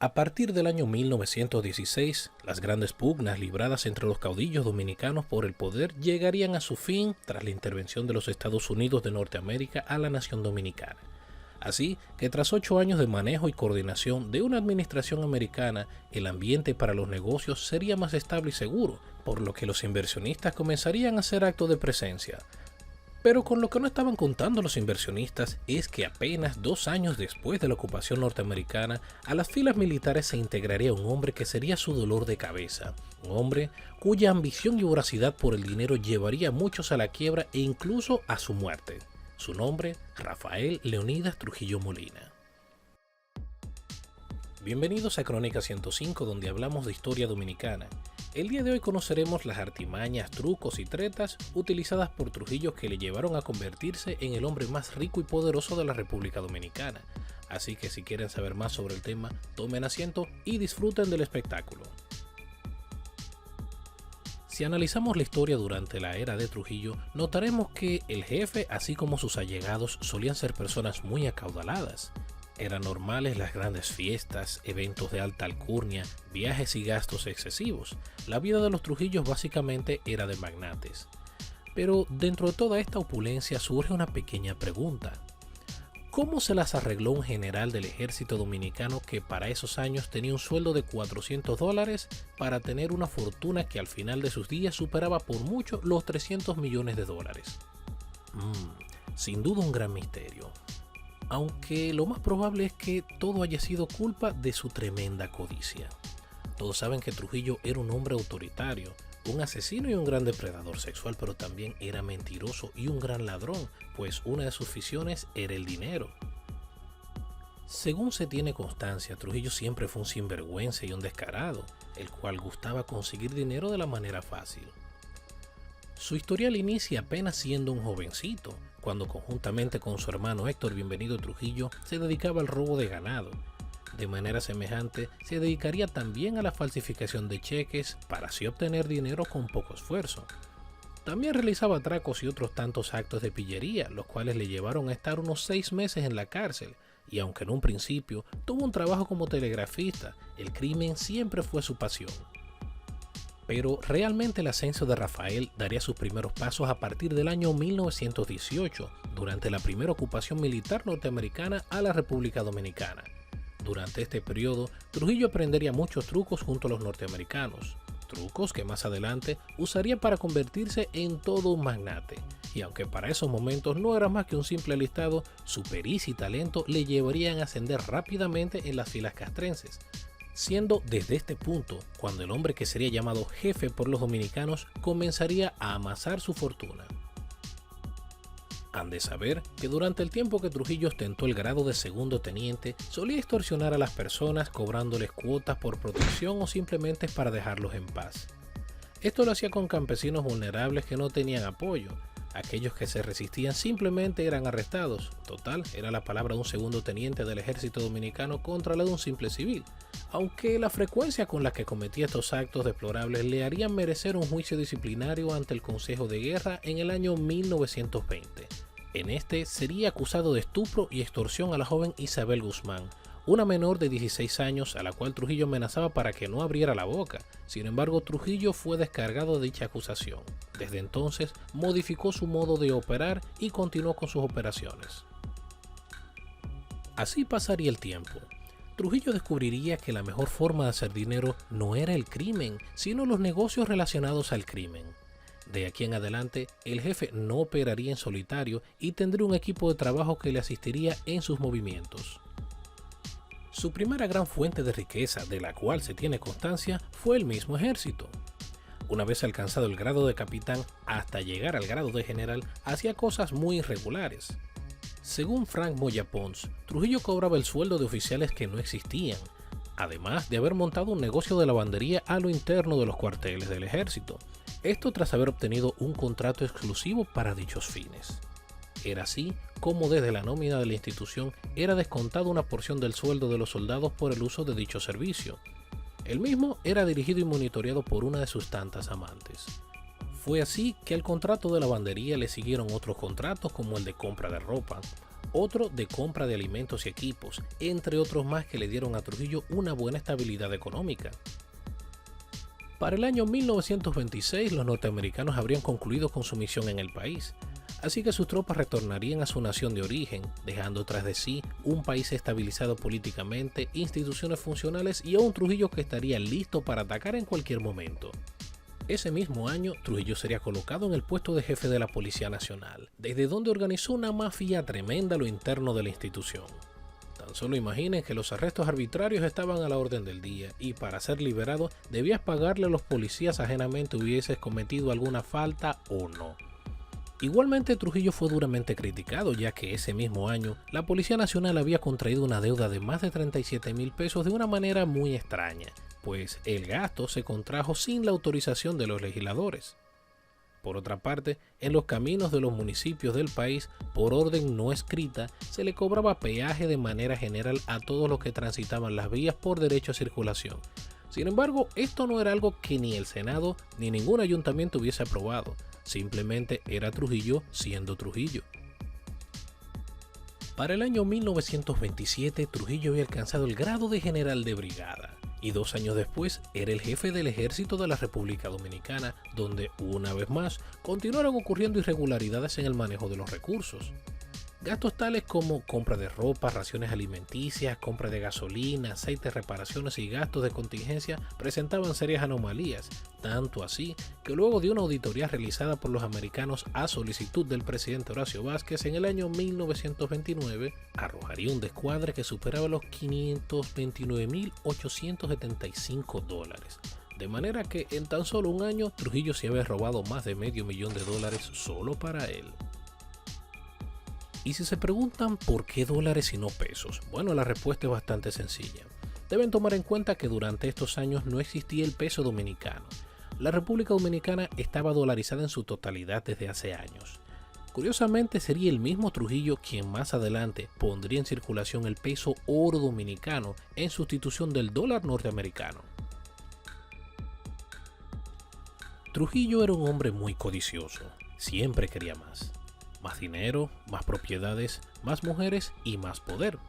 A partir del año 1916, las grandes pugnas libradas entre los caudillos dominicanos por el poder llegarían a su fin tras la intervención de los Estados Unidos de Norteamérica a la nación dominicana. Así que tras 8 años de manejo y coordinación de una administración americana, el ambiente para los negocios sería más estable y seguro, por lo que los inversionistas comenzarían a hacer acto de presencia. Pero con lo que no estaban contando los inversionistas es que apenas 2 años después de la ocupación norteamericana, a las filas militares se integraría un hombre que sería su dolor de cabeza, un hombre cuya ambición y voracidad por el dinero llevaría a muchos a la quiebra e incluso a su muerte. Su nombre, Rafael Leónidas Trujillo Molina. Bienvenidos a Crónica 105, donde hablamos de historia dominicana. El día de hoy conoceremos las artimañas, trucos y tretas utilizadas por Trujillo que le llevaron a convertirse en el hombre más rico y poderoso de la República Dominicana. Así que si quieren saber más sobre el tema, tomen asiento y disfruten del espectáculo. Si analizamos la historia durante la era de Trujillo, notaremos que el jefe, así como sus allegados, solían ser personas muy acaudaladas. Eran normales las grandes fiestas, eventos de alta alcurnia, viajes y gastos excesivos. La vida de los Trujillos básicamente era de magnates. Pero dentro de toda esta opulencia surge una pequeña pregunta. ¿Cómo se las arregló un general del ejército dominicano que para esos años tenía un sueldo de $400 para tener una fortuna que al final de sus días superaba por mucho los $300 millones? Sin duda un gran misterio. Aunque lo más probable es que todo haya sido culpa de su tremenda codicia. Todos saben que Trujillo era un hombre autoritario, un asesino y un gran depredador sexual, pero también era mentiroso y un gran ladrón, pues una de sus aficiones era el dinero. Según se tiene constancia, Trujillo siempre fue un sinvergüenza y un descarado, el cual gustaba conseguir dinero de la manera fácil. Su historial inicia apenas siendo un jovencito, cuando conjuntamente con su hermano Héctor Bienvenido Trujillo se dedicaba al robo de ganado. De manera semejante, se dedicaría también a la falsificación de cheques para así obtener dinero con poco esfuerzo. También realizaba atracos y otros tantos actos de pillería, los cuales le llevaron a estar unos 6 meses en la cárcel, y aunque en un principio tuvo un trabajo como telegrafista, el crimen siempre fue su pasión. Pero realmente el ascenso de Rafael daría sus primeros pasos a partir del año 1918, durante la primera ocupación militar norteamericana a la República Dominicana. Durante este periodo, Trujillo aprendería muchos trucos junto a los norteamericanos, trucos que más adelante usaría para convertirse en todo un magnate. Y aunque para esos momentos no era más que un simple alistado, su pericia y talento le llevarían a ascender rápidamente en las filas castrenses, siendo desde este punto cuando el hombre que sería llamado jefe por los dominicanos comenzaría a amasar su fortuna. Han de saber que durante el tiempo que Trujillo ostentó el grado de segundo teniente, solía extorsionar a las personas cobrándoles cuotas por protección o simplemente para dejarlos en paz. Esto lo hacía con campesinos vulnerables que no tenían apoyo. Aquellos que se resistían simplemente eran arrestados. Total, era la palabra de un segundo teniente del ejército dominicano contra la de un simple civil, aunque la frecuencia con la que cometía estos actos deplorables le harían merecer un juicio disciplinario ante el Consejo de Guerra en el año 1920. En este sería acusado de estupro y extorsión a la joven Isabel Guzmán, una menor de 16 años a la cual Trujillo amenazaba para que no abriera la boca. Sin embargo, Trujillo fue descargado de dicha acusación. Desde entonces, modificó su modo de operar y continuó con sus operaciones. Así pasaría el tiempo. Trujillo descubriría que la mejor forma de hacer dinero no era el crimen, sino los negocios relacionados al crimen. De aquí en adelante, el jefe no operaría en solitario y tendría un equipo de trabajo que le asistiría en sus movimientos. Su primera gran fuente de riqueza, de la cual se tiene constancia, fue el mismo ejército. Una vez alcanzado el grado de capitán hasta llegar al grado de general, hacía cosas muy irregulares. Según Frank Moya Pons, Trujillo cobraba el sueldo de oficiales que no existían, además de haber montado un negocio de lavandería a lo interno de los cuarteles del ejército. Esto tras haber obtenido un contrato exclusivo para dichos fines. Era así como desde la nómina de la institución era descontada una porción del sueldo de los soldados por el uso de dicho servicio. El mismo era dirigido y monitoreado por una de sus tantas amantes. Fue así que al contrato de lavandería le siguieron otros contratos como el de compra de ropa, otro de compra de alimentos y equipos, entre otros más que le dieron a Trujillo una buena estabilidad económica. Para el año 1926 los norteamericanos habrían concluido con su misión en el país, así que sus tropas retornarían a su nación de origen, dejando tras de sí un país estabilizado políticamente, instituciones funcionales y a un Trujillo que estaría listo para atacar en cualquier momento. Ese mismo año, Trujillo sería colocado en el puesto de jefe de la Policía Nacional, desde donde organizó una mafia tremenda a lo interno de la institución. Tan solo imaginen que los arrestos arbitrarios estaban a la orden del día y para ser liberado debías pagarle a los policías ajenamente hubieses cometido alguna falta o no. Igualmente Trujillo fue duramente criticado ya que ese mismo año la Policía Nacional había contraído una deuda de más de 37,000 pesos de una manera muy extraña, pues el gasto se contrajo sin la autorización de los legisladores. Por otra parte, en los caminos de los municipios del país, por orden no escrita, se le cobraba peaje de manera general a todos los que transitaban las vías por derecho a circulación. Sin embargo, esto no era algo que ni el Senado ni ningún ayuntamiento hubiese aprobado, simplemente era Trujillo siendo Trujillo. Para el año 1927, Trujillo había alcanzado el grado de general de brigada y 2 años después era el jefe del ejército de la República Dominicana, donde una vez más continuaron ocurriendo irregularidades en el manejo de los recursos. Gastos tales como compra de ropa, raciones alimenticias, compra de gasolina, aceite, reparaciones y gastos de contingencia presentaban serias anomalías, tanto así que luego de una auditoría realizada por los americanos a solicitud del presidente Horacio Vázquez en el año 1929, arrojaría un descuadre que superaba los $529,875. De manera que en tan solo un año Trujillo se había robado más de $500,000 solo para él. Y si se preguntan por qué dólares y no pesos, bueno, la respuesta es bastante sencilla. Deben tomar en cuenta que durante estos años no existía el peso dominicano. La República Dominicana estaba dolarizada en su totalidad desde hace años. Curiosamente sería el mismo Trujillo quien más adelante pondría en circulación el peso oro dominicano en sustitución del dólar norteamericano. Trujillo era un hombre muy codicioso, siempre quería más. Más dinero, más propiedades, más mujeres y más poder.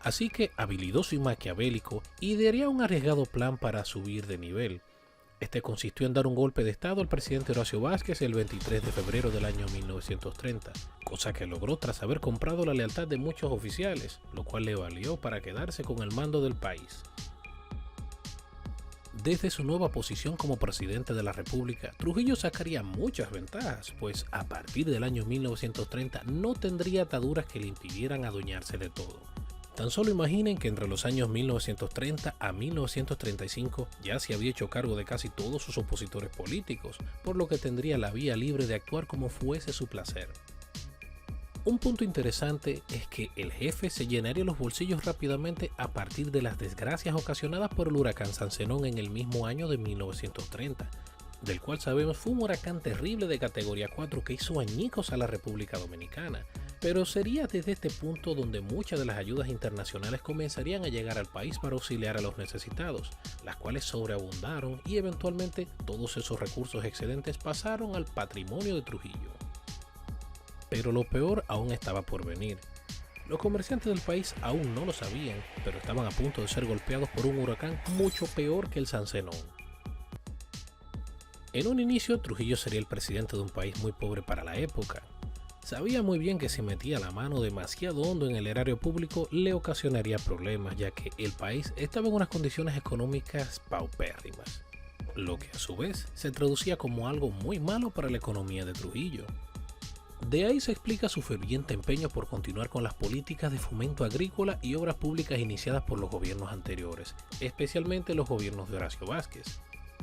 Así que, habilidoso y maquiavélico, idearía un arriesgado plan para subir de nivel. Este consistió en dar un golpe de estado al presidente Horacio Vázquez el 23 de febrero del año 1930, cosa que logró tras haber comprado la lealtad de muchos oficiales, lo cual le valió para quedarse con el mando del país. Desde su nueva posición como presidente de la República, Trujillo sacaría muchas ventajas, pues a partir del año 1930 no tendría ataduras que le impidieran adueñarse de todo. Tan solo imaginen que entre los años 1930 a 1935 ya se había hecho cargo de casi todos sus opositores políticos, por lo que tendría la vía libre de actuar como fuese su placer. Un punto interesante es que el jefe se llenaría los bolsillos rápidamente a partir de las desgracias ocasionadas por el huracán San Zenón en el mismo año de 1930, del cual sabemos fue un huracán terrible de categoría 4 que hizo añicos a la República Dominicana, pero sería desde este punto donde muchas de las ayudas internacionales comenzarían a llegar al país para auxiliar a los necesitados, las cuales sobreabundaron y eventualmente todos esos recursos excedentes pasaron al patrimonio de Trujillo. Pero lo peor aún estaba por venir. Los comerciantes del país aún no lo sabían, pero estaban a punto de ser golpeados por un huracán mucho peor que el San Zenón. En un inicio, Trujillo sería el presidente de un país muy pobre para la época. Sabía muy bien que si metía la mano demasiado hondo en el erario público le ocasionaría problemas, ya que el país estaba en unas condiciones económicas paupérrimas, lo que a su vez se traducía como algo muy malo para la economía de Trujillo. De ahí se explica su ferviente empeño por continuar con las políticas de fomento agrícola y obras públicas iniciadas por los gobiernos anteriores, especialmente los gobiernos de Horacio Vázquez.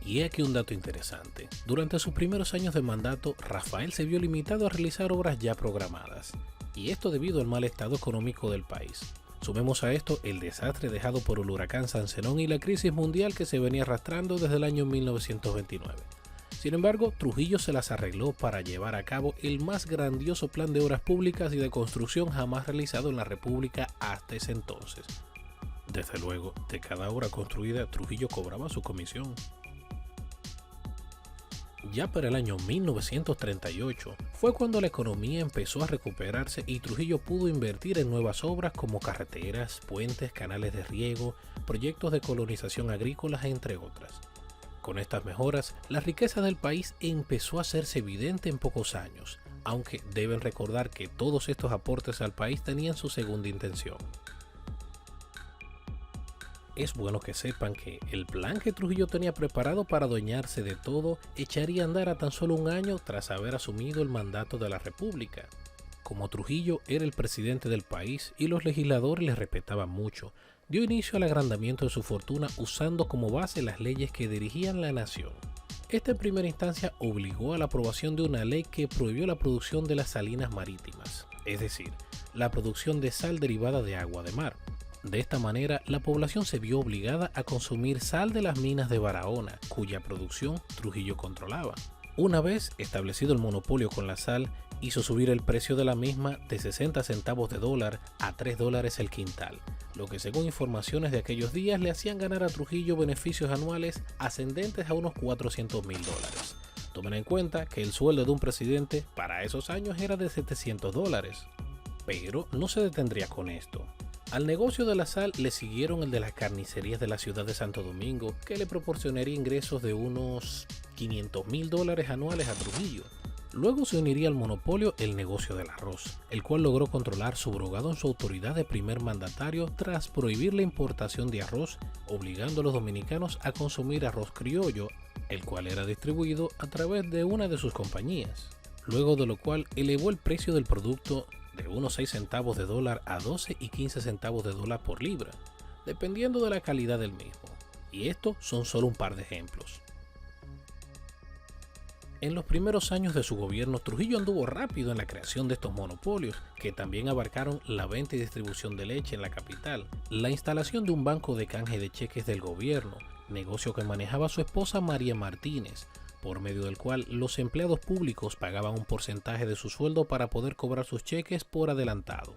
Y aquí un dato interesante. Durante sus primeros años de mandato, Rafael se vio limitado a realizar obras ya programadas, y esto debido al mal estado económico del país. Sumemos a esto el desastre dejado por el huracán San Zenón y la crisis mundial que se venía arrastrando desde el año 1929. Sin embargo, Trujillo se las arregló para llevar a cabo el más grandioso plan de obras públicas y de construcción jamás realizado en la República hasta ese entonces. Desde luego, de cada obra construida, Trujillo cobraba su comisión. Ya para el año 1938 fue cuando la economía empezó a recuperarse y Trujillo pudo invertir en nuevas obras como carreteras, puentes, canales de riego, proyectos de colonización agrícola, entre otras. Con estas mejoras, la riqueza del país empezó a hacerse evidente en pocos años, aunque deben recordar que todos estos aportes al país tenían su segunda intención. Es bueno que sepan que el plan que Trujillo tenía preparado para adueñarse de todo echaría a andar a tan solo un año tras haber asumido el mandato de la República. Como Trujillo era el presidente del país y los legisladores le respetaban mucho, dio inicio al agrandamiento de su fortuna usando como base las leyes que dirigían la nación. Esta en primera instancia obligó a la aprobación de una ley que prohibió la producción de las salinas marítimas, es decir, la producción de sal derivada de agua de mar. De esta manera, la población se vio obligada a consumir sal de las minas de Barahona, cuya producción Trujillo controlaba. Una vez establecido el monopolio con la sal, hizo subir el precio de la misma de 60 centavos de dólar a $3 el quintal, lo que según informaciones de aquellos días le hacían ganar a Trujillo beneficios anuales ascendentes a unos $400,000. Tomen en cuenta que el sueldo de un presidente para esos años era de $700. Pero no se detendría con esto. Al negocio de la sal le siguieron el de las carnicerías de la ciudad de Santo Domingo, que le proporcionaría ingresos de unos $500,000 anuales a Trujillo. Luego se uniría al monopolio el negocio del arroz, el cual logró controlar subrogado en su autoridad de primer mandatario tras prohibir la importación de arroz, obligando a los dominicanos a consumir arroz criollo, el cual era distribuido a través de una de sus compañías. Luego de lo cual elevó el precio del producto de unos 6 centavos de dólar a 12 y 15 centavos de dólar por libra, dependiendo de la calidad del mismo. Y estos son solo un par de ejemplos. En los primeros años de su gobierno, Trujillo anduvo rápido en la creación de estos monopolios, que también abarcaron la venta y distribución de leche en la capital, la instalación de un banco de canje de cheques del gobierno, negocio que manejaba su esposa María Martínez, por medio del cual los empleados públicos pagaban un porcentaje de su sueldo para poder cobrar sus cheques por adelantado.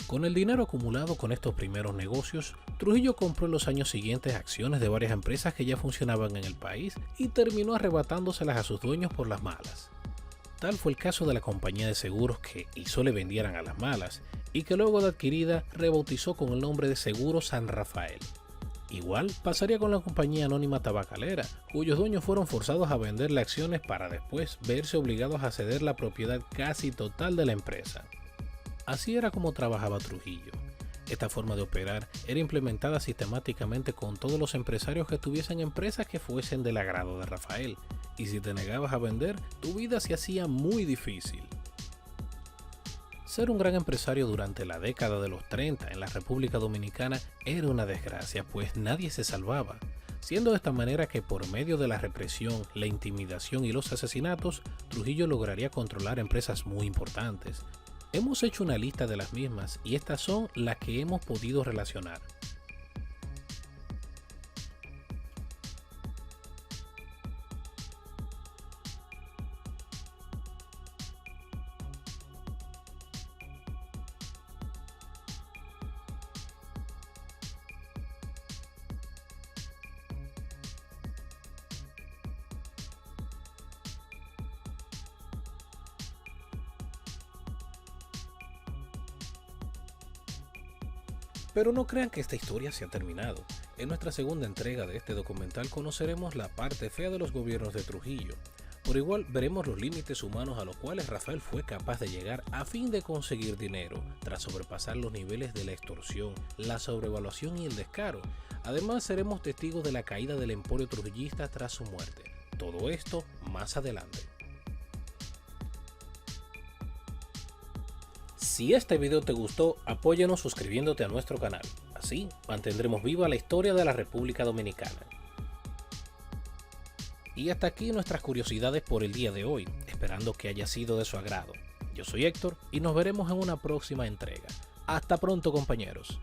Con el dinero acumulado con estos primeros negocios, Trujillo compró en los años siguientes acciones de varias empresas que ya funcionaban en el país y terminó arrebatándoselas a sus dueños por las malas. Tal fue el caso de la compañía de seguros que hizo le vendieran a las malas y que luego de adquirida rebautizó con el nombre de Seguros San Rafael. Igual pasaría con la compañía anónima tabacalera, cuyos dueños fueron forzados a venderle acciones para después verse obligados a ceder la propiedad casi total de la empresa. Así era como trabajaba Trujillo. Esta forma de operar era implementada sistemáticamente con todos los empresarios que tuviesen empresas que fuesen del agrado de Rafael, y si te negabas a vender, tu vida se hacía muy difícil. Ser un gran empresario durante la década de los 30 en la República Dominicana era una desgracia, pues nadie se salvaba, siendo de esta manera que por medio de la represión, la intimidación y los asesinatos, Trujillo lograría controlar empresas muy importantes. Hemos hecho una lista de las mismas y estas son las que hemos podido relacionar. Pero no crean que esta historia se ha terminado. En nuestra segunda entrega de este documental conoceremos la parte fea de los gobiernos de Trujillo. Por igual veremos los límites humanos a los cuales Rafael fue capaz de llegar a fin de conseguir dinero, tras sobrepasar los niveles de la extorsión, la sobrevaluación y el descaro. Además seremos testigos de la caída del emporio trujillista tras su muerte. Todo esto más adelante. Si este video te gustó, apóyanos suscribiéndote a nuestro canal. Así mantendremos viva la historia de la República Dominicana. Y hasta aquí nuestras curiosidades por el día de hoy, esperando que haya sido de su agrado. Yo soy Héctor y nos veremos en una próxima entrega. Hasta pronto, compañeros.